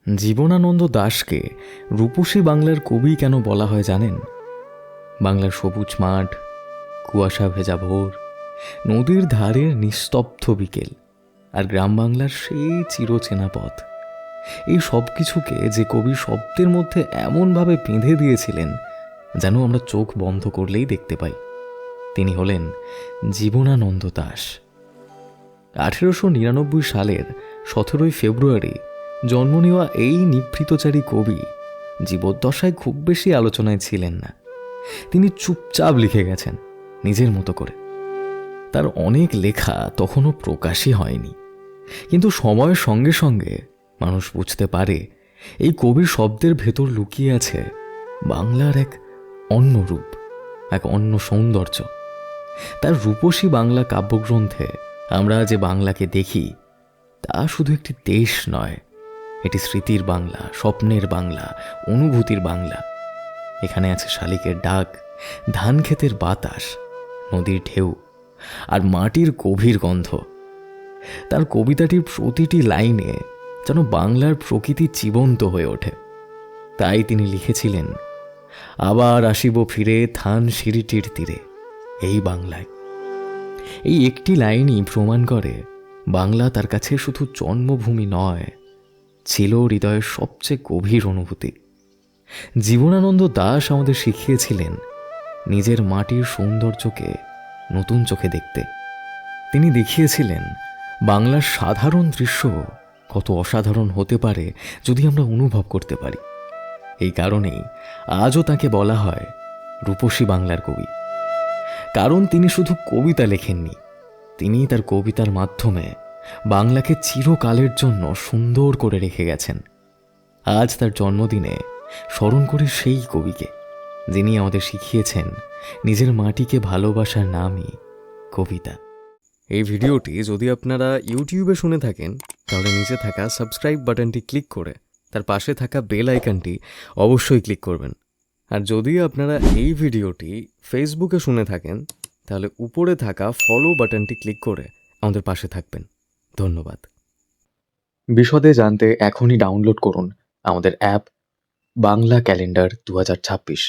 জীবনানন্দ দাশকে রূপসী বাংলার কবি কেন বলা হয় জানেন? বাংলার সবুজ মাঠ, কুয়াশা ভেজা ভোর, নদীর ধারের নিস্তব্ধ বিকেল আর গ্রাম বাংলার সেই চিরচেনা পথ, এই সব কিছুকে যে কবি শব্দের মধ্যে এমনভাবে বেঁধে দিয়েছিলেন যেন আমরা চোখ বন্ধ করলেই দেখতে পাই। তিনি হলেন জীবনানন্দ দাশ। 1899 সালের 17 ফেব্রুয়ারি জন্ম নেওয়া এই নিভৃতচারী কবি জীবদ্দশায় খুব বেশি আলোচনায় ছিলেন না। তিনি চুপচাপ লিখে গেছেন নিজের মতো করে। তার অনেক লেখা তখনও প্রকাশই হয়নি, কিন্তু সময়ের সঙ্গে সঙ্গে মানুষ বুঝতে পারে এই কবির শব্দের ভেতর লুকিয়ে আছে বাংলার এক অন্য রূপ, এক অন্য সৌন্দর্য। তার রূপসী বাংলা কাব্যগ্রন্থে আমরা যে বাংলাকে দেখি তা শুধু একটি দেশ নয়, এটি স্মৃতির বাংলা, স্বপ্নের বাংলা, অনুভূতির বাংলা। এখানে আছে শালিকের ডাক, ধান ক্ষেতের বাতাস, নদীর ঢেউ আর মাটির গভীর গন্ধ। তার কবিতাটির প্রতিটি লাইনে যেন বাংলার প্রকৃতি জীবন্ত হয়ে ওঠে। তাই তিনি লিখেছিলেন, আবার আসিব ফিরে থান সিঁড়িটির তীরে, এই বাংলায়। এই একটি লাইনই প্রমাণ করে বাংলা তার কাছে শুধু জন্মভূমি নয়, ছিল হৃদয়ের সবচেয়ে গভীর অনুভূতি। জীবনানন্দ দাশ আমাদের শিখিয়েছিলেন নিজের মাটির সৌন্দর্যকে নতুন চোখে দেখতে। তিনি দেখিয়েছিলেন বাংলার সাধারণ দৃশ্য কত অসাধারণ হতে পারে যদি আমরা অনুভব করতে পারি। এই কারণেই আজও তাকে বলা হয় রূপসী বাংলার কবি। কারণ তিনি শুধু কবিতা লেখেননি, তিনি তার কবিতার মাধ্যমে বাংলাকে চিরকালের জন্য সুন্দর করে রেখে গেছেন। আজ তার জন্মদিনে স্মরণ করি সেই কবিকে, যিনি আমাদের শিখিয়েছেন নিজের মাটিকে ভালোবাসার নামই কবিতা। এই ভিডিওটি যদি আপনারা ইউটিউবে শুনে থাকেন তাহলে নিচে থাকা সাবস্ক্রাইব বাটনটি ক্লিক করে তার পাশে থাকা বেল আইকনটি অবশ্যই ক্লিক করবেন। আর যদি আপনারা এই ভিডিওটি ফেসবুকে শুনে থাকেন তাহলে উপরে থাকা ফলো বাটনটি ক্লিক করে আমাদের পাশে থাকবেন। ধন্যবাদ। বিশদে জানতে এখনই ডাউনলোড করুন আমাদের অ্যাপ বাংলা ক্যালেন্ডার 2026।